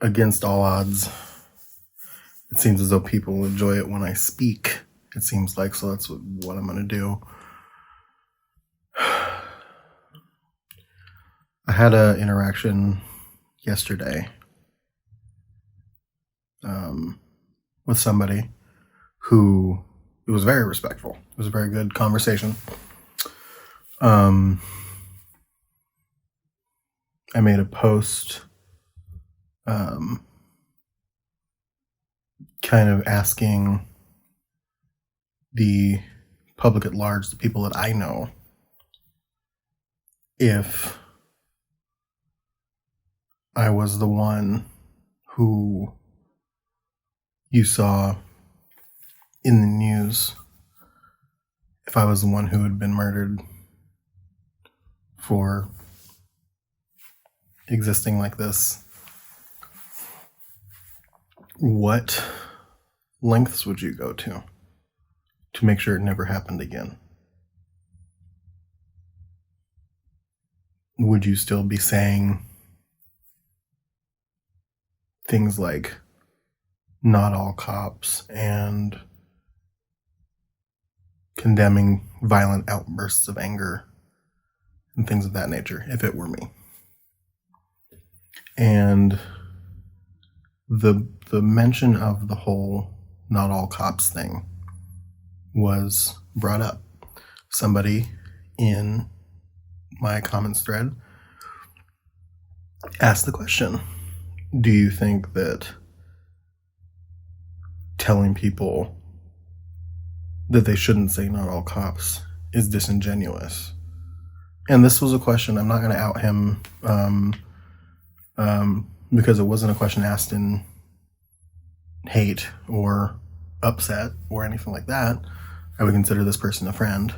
against all odds, it seems as though people enjoy it when I speak. It seems like, so that's what I'm going to do. I had an interaction yesterday with somebody who, it was very respectful. It was a very good conversation. I made a post kind of asking the public at large, the people that I know, if I was the one who you saw in the news, if I was the one who had been murdered for existing like this, what lengths would you go to make sure it never happened again? Would you still be saying things like not all cops and condemning violent outbursts of anger and things of that nature if it were me? And the mention of the whole not all cops thing was brought up. Somebody in my comments thread asked the question, do you think that telling people that they shouldn't say not all cops is disingenuous? And this was a question, I'm not going to out him because it wasn't a question asked in hate or upset or anything like that. I would consider this person a friend.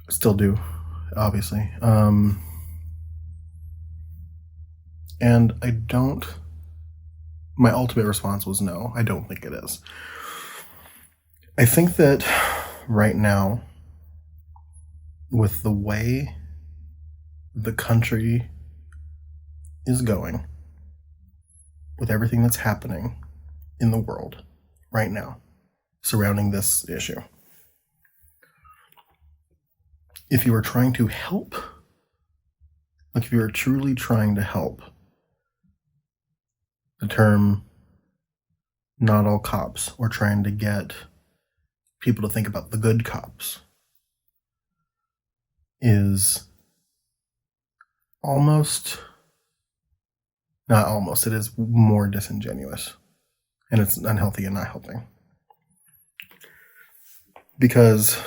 Still do, obviously. And my ultimate response was no, I don't think it is. I think that right now, with the way the country is going, with everything that's happening in the world right now surrounding this issue, if you are trying to help, like if you are truly trying to help, the term not all cops, or trying to get people to think about the good cops, is it is more disingenuous, and it's unhealthy and not helping. Because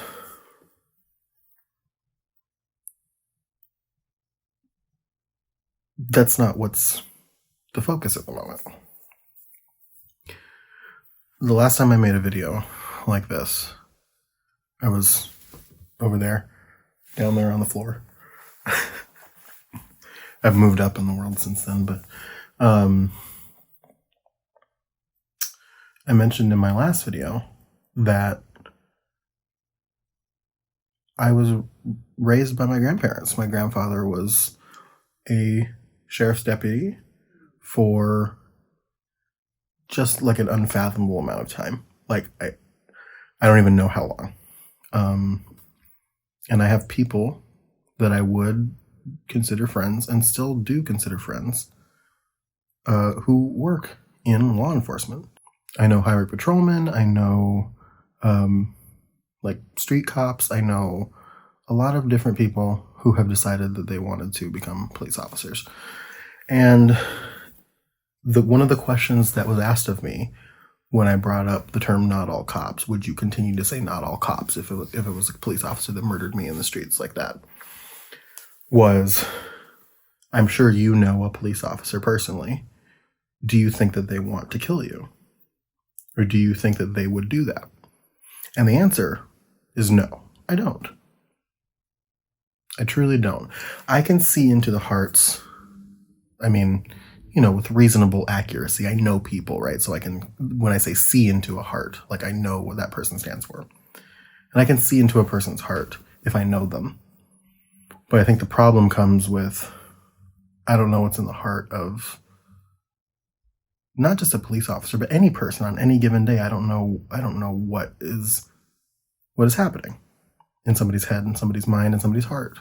that's not what's the focus at the moment. The last time I made a video like this, I was over there, down there on the floor. I've moved up in the world since then, but I mentioned in my last video that I was raised by my grandparents. My grandfather was a sheriff's deputy for just like an unfathomable amount of time. Like I don't even know how long. And I have people that I would consider friends and still do consider friends who work in law enforcement. I know highway patrolmen. I know like street cops. I know a lot of different people who have decided that they wanted to become police officers. And one of the questions that was asked of me when I brought up the term not all cops, would you continue to say not all cops if it was a police officer that murdered me in the streets like that, was, I'm sure you know a police officer personally. Do you think that they want to kill you? Or do you think that they would do that? And the answer is no, I don't. I truly don't. I can see into the hearts. I mean, with reasonable accuracy. I know people, right? So I can, when I say see into a heart, like I know what that person stands for. And I can see into a person's heart if I know them. But I think the problem comes with I don't know what's in the heart of not just a police officer, but any person on any given day. I don't know what is happening in somebody's head, in somebody's mind, in somebody's heart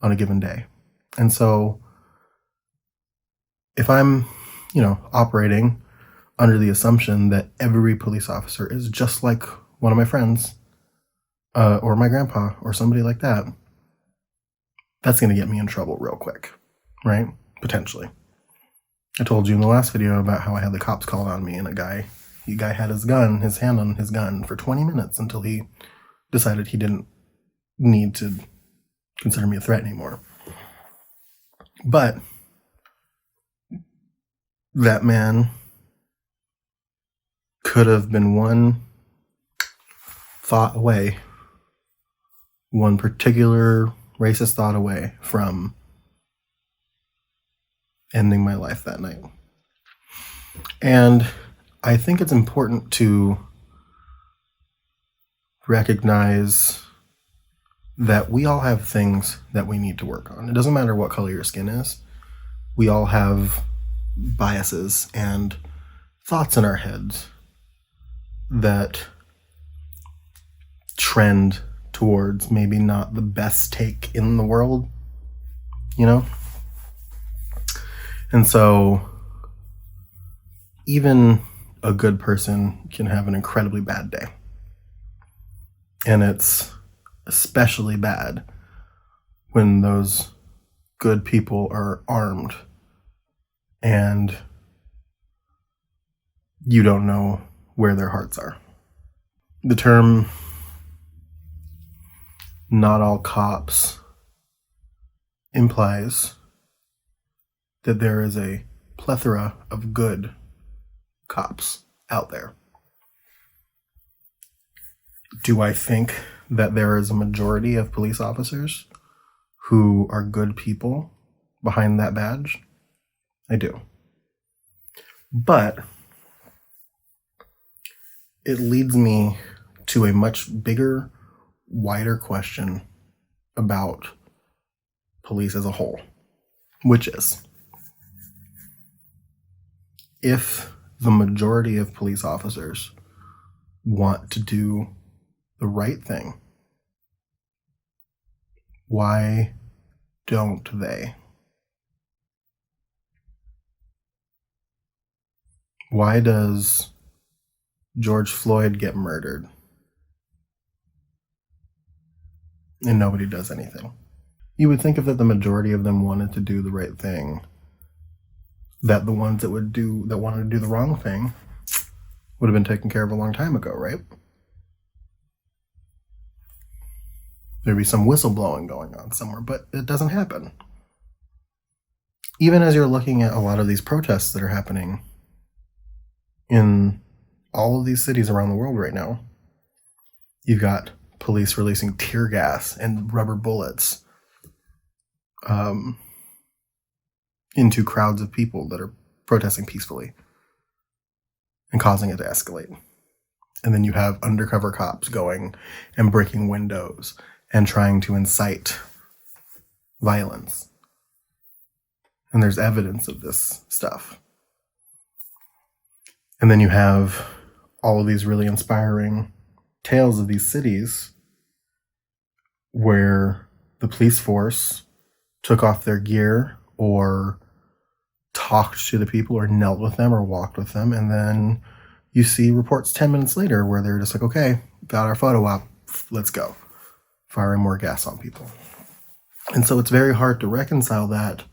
on a given day. And so if I'm, operating under the assumption that every police officer is just like one of my friends, or my grandpa, or somebody like that, that's going to get me in trouble real quick, right? Potentially. I told you in the last video about how I had the cops called on me, and the guy had his hand on his gun for 20 minutes until he decided he didn't need to consider me a threat anymore. But that man could have been one thought away, one particular racist thought away from ending my life that night. And I think it's important to recognize that we all have things that we need to work on. It doesn't matter what color your skin is. We all have biases and thoughts in our heads that trend towards maybe not the best take in the world, And so even a good person can have an incredibly bad day. And it's especially bad when those good people are armed and you don't know where their hearts are. The term "not all cops" implies that there is a plethora of good cops out there. Do I think that there is a majority of police officers who are good people behind that badge? I do. But it leads me to a much bigger, wider question about police as a whole, which is, if the majority of police officers want to do the right thing, why don't they? Why does George Floyd get murdered and nobody does anything? You would think if that the majority of them wanted to do the right thing, that the ones that wanted to do the wrong thing would have been taken care of a long time ago, right? There'd be some whistleblowing going on somewhere, but it doesn't happen. Even as you're looking at a lot of these protests that are happening in all of these cities around the world right now, you've got police releasing tear gas and rubber bullets into crowds of people that are protesting peacefully and causing it to escalate. And then you have undercover cops going and breaking windows and trying to incite violence. And there's evidence of this stuff. And then you have all of these really inspiring tales of these cities where the police force took off their gear or talked to the people or knelt with them or walked with them, and then you see reports 10 minutes later where they're just like, okay, got our photo op, let's go, firing more gas on people. And so it's very hard to reconcile that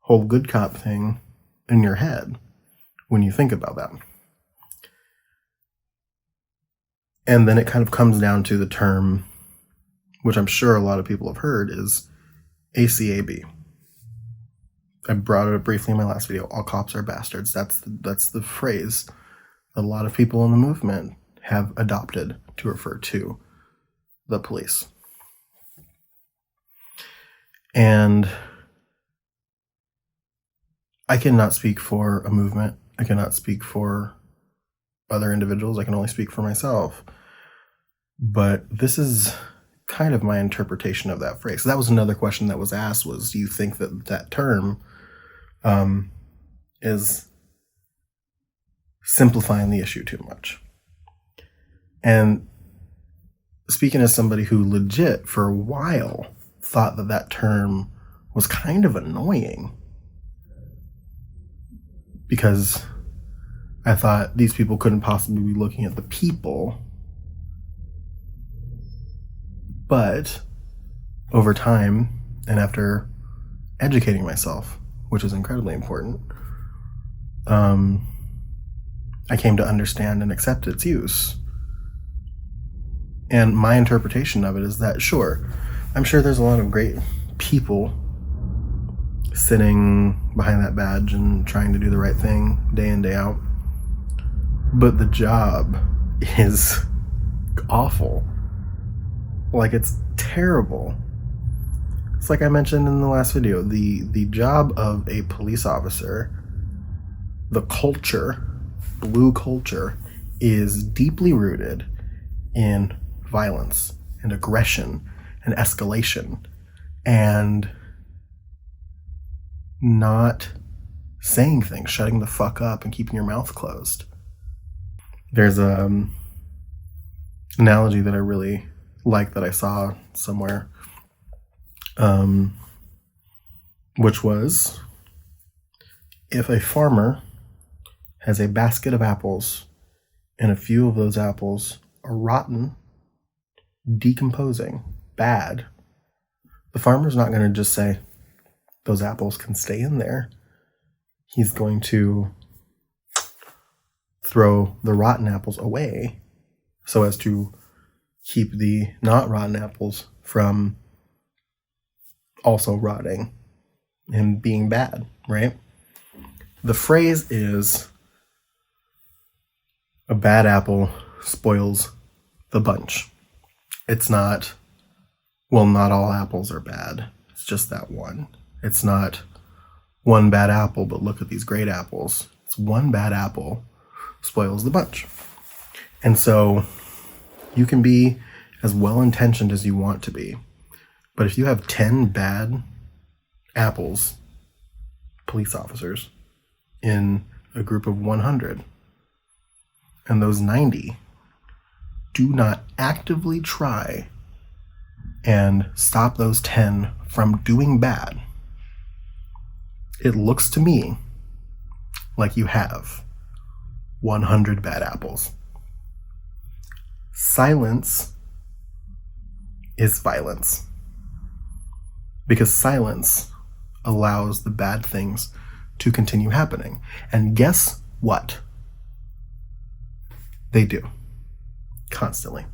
whole good cop thing in your head when you think about that. And then it kind of comes down to the term, which I'm sure a lot of people have heard, is ACAB. I brought it up briefly in my last video. All cops are bastards. That's the phrase that a lot of people in the movement have adopted to refer to the police. And I cannot speak for a movement. I cannot speak for other individuals. I can only speak for myself. But this is kind of my interpretation of that phrase. That was another question that was asked, was, do you think that that term is simplifying the issue too much. And speaking as somebody who legit for a while thought that that term was kind of annoying, because I thought these people couldn't possibly be looking at the people. But over time, and after educating myself, which is incredibly important, I came to understand and accept its use. And my interpretation of it is that, sure, I'm sure there's a lot of great people sitting behind that badge and trying to do the right thing day in, day out. But the job is awful. Like, it's terrible. It's like I mentioned in the last video, the job of a police officer, the culture, blue culture, is deeply rooted in violence and aggression and escalation and not saying things, shutting the fuck up and keeping your mouth closed. There's a analogy that I really like that I saw somewhere, which was, if a farmer has a basket of apples and a few of those apples are rotten, decomposing, bad, the farmer's not going to just say, those apples can stay in there. He's going to throw the rotten apples away so as to keep the not rotten apples from also rotting and being bad, right? The phrase is, a bad apple spoils the bunch. It's not, well, not all apples are bad. It's just that one. It's not one bad apple, but look at these great apples. It's one bad apple spoils the bunch. And so you can be as well-intentioned as you want to be, but if you have 10 bad apples, police officers, in a group of 100, and those 90 do not actively try and stop those 10 from doing bad, it looks to me like you have 100 bad apples. Silence is violence, because silence allows the bad things to continue happening. And guess what? They do. Constantly.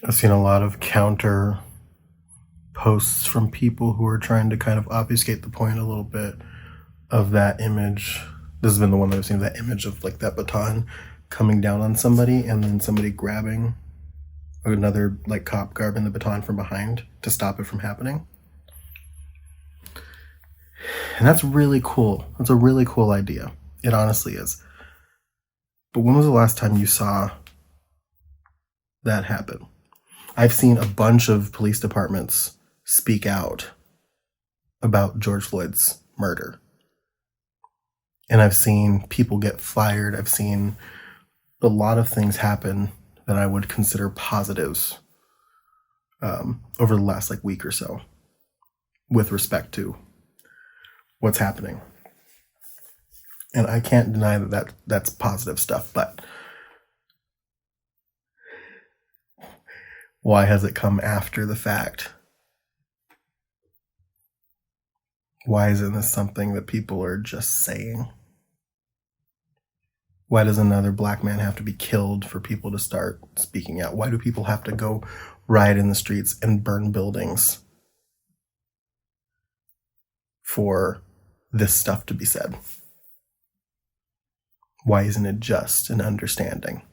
I've seen a lot of counter posts from people who are trying to kind of obfuscate the point a little bit of that image. This has been the one that I've seen, that image of like that baton coming down on somebody and then somebody grabbing another like cop, grabbing the baton from behind to stop it from happening. And that's really cool. That's a really cool idea. It honestly is. But when was the last time you saw that happen? I've seen a bunch of police departments speak out about George Floyd's murder. And I've seen people get fired. I've seen a lot of things happen that I would consider positives over the last like week or so with respect to what's happening. And I can't deny that that's positive stuff, but why has it come after the fact? Why isn't this something that people are just saying? Why does another black man have to be killed for people to start speaking out? Why do people have to go riot in the streets and burn buildings for this stuff to be said? Why isn't it just an understanding?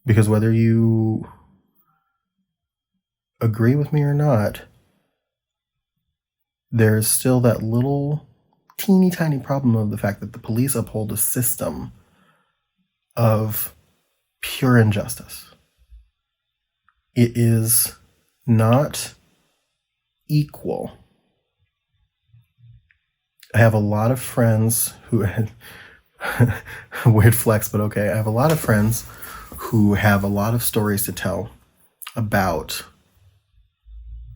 Because whether you agree with me or not, there's still that little teeny tiny problem of the fact that the police uphold a system of pure injustice. It is not equal I have a lot of friends who weird flex, but okay. I have a lot of friends who have a lot of stories to tell about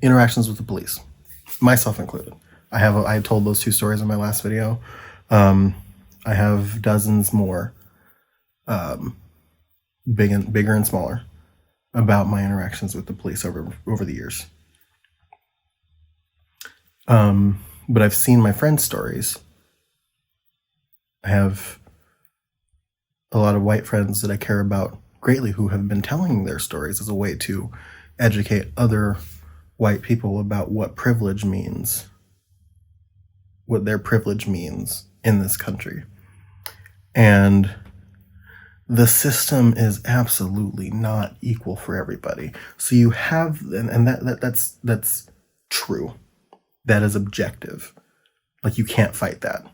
interactions with the police, myself included. I told those two stories in my last video. I have dozens more, bigger and smaller, about my interactions with the police over the years. But I've seen my friends' stories. I have a lot of white friends that I care about greatly who have been telling their stories as a way to educate other white people about what privilege means, what their privilege means in this country. And the system is absolutely not equal for everybody. So you have, and that's true. That is objective. Like, you can't fight that.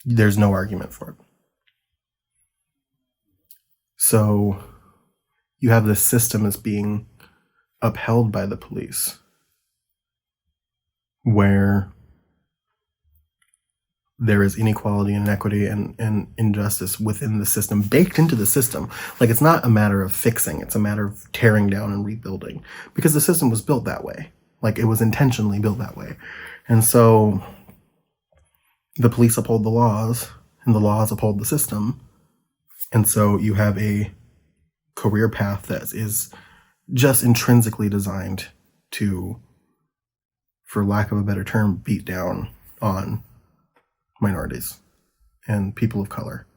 There's no argument for it. So you have this system as being upheld by the police, where there is inequality and inequity and injustice within the system, baked into the system. Like, it's not a matter of fixing, it's a matter of tearing down and rebuilding, because the system was built that way. Like, it was intentionally built that way. And so the police uphold the laws, and the laws uphold the system. And so you have a career path that is just intrinsically designed to, for lack of a better term, beat down on minorities and people of color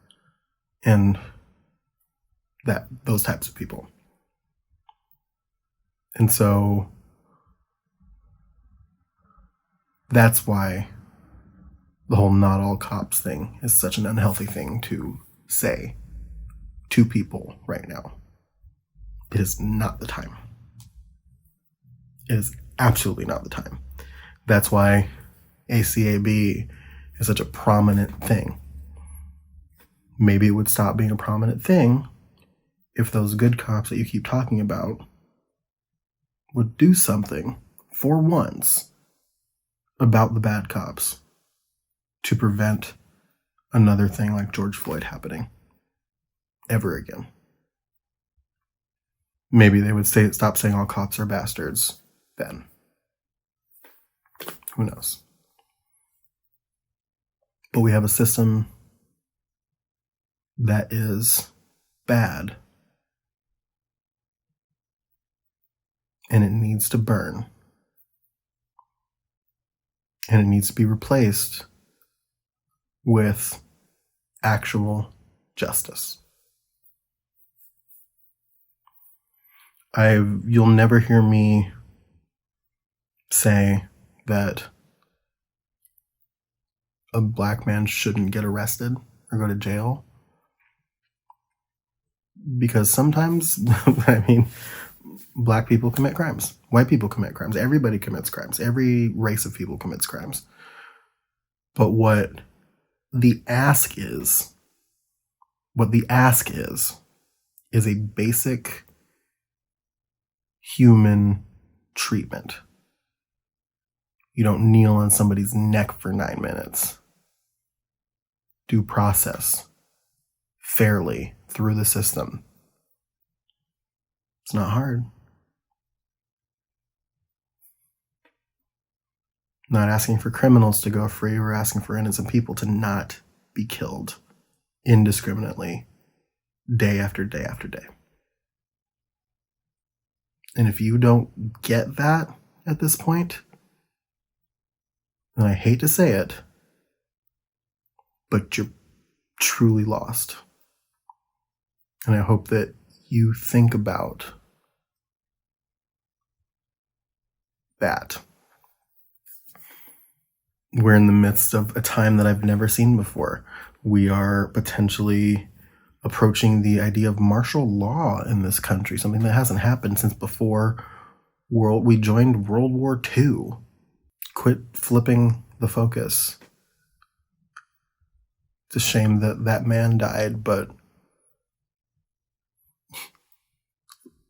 and those types of people. And so that's why the whole not all cops thing is such an unhealthy thing to say to people right now. It is not the time. It is absolutely not the time. That's why ACAB is such a prominent thing. Maybe it would stop being a prominent thing if those good cops that you keep talking about would do something for once about the bad cops to prevent another thing like George Floyd happening ever again. Maybe they would stop saying all cops are bastards then. Who knows? But we have a system that is bad, and it needs to burn, and it needs to be replaced with actual justice. You'll never hear me say that a black man shouldn't get arrested or go to jail, because sometimes, I mean, black people commit crimes, white people commit crimes, everybody commits crimes, every race of people commits crimes. But what the ask is a basic human treatment. You don't kneel on somebody's neck for 9 minutes. Due process, fairly, through the system. It's not hard. Not asking for criminals to go free. We're asking for innocent people to not be killed indiscriminately, day after day after day. And if you don't get that at this point, and I hate to say it, but you're truly lost. And I hope that you think about that. We're in the midst of a time that I've never seen before. We are potentially approaching the idea of martial law in this country, something that hasn't happened since before we joined World War II. Quit flipping the focus. It's a shame that that man died, but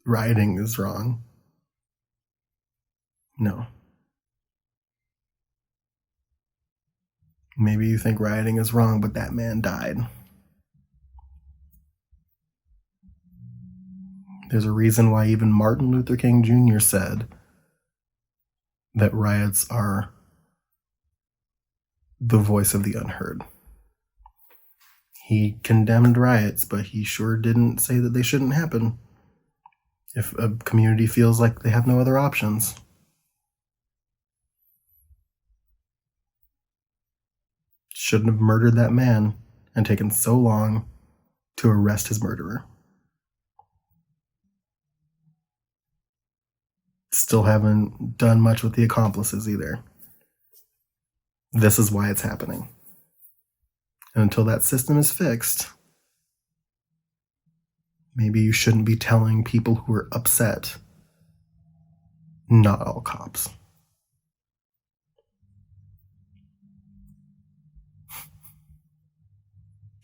rioting is wrong. No. Maybe you think rioting is wrong, but that man died. There's a reason why even Martin Luther King Jr. said that riots are the voice of the unheard. He condemned riots, but he sure didn't say that they shouldn't happen if a community feels like they have no other options. Shouldn't have murdered that man and taken so long to arrest his murderer. Still haven't done much with the accomplices either. This is why it's happening. And until that system is fixed, maybe you shouldn't be telling people who are upset, not all cops.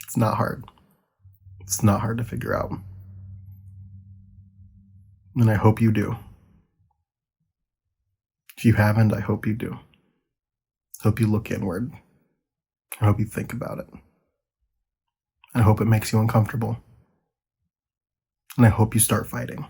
It's not hard. It's not hard to figure out. And I hope you do. If you haven't, I hope you do. I hope you look inward. I hope you think about it. I hope it makes you uncomfortable. And I hope you start fighting.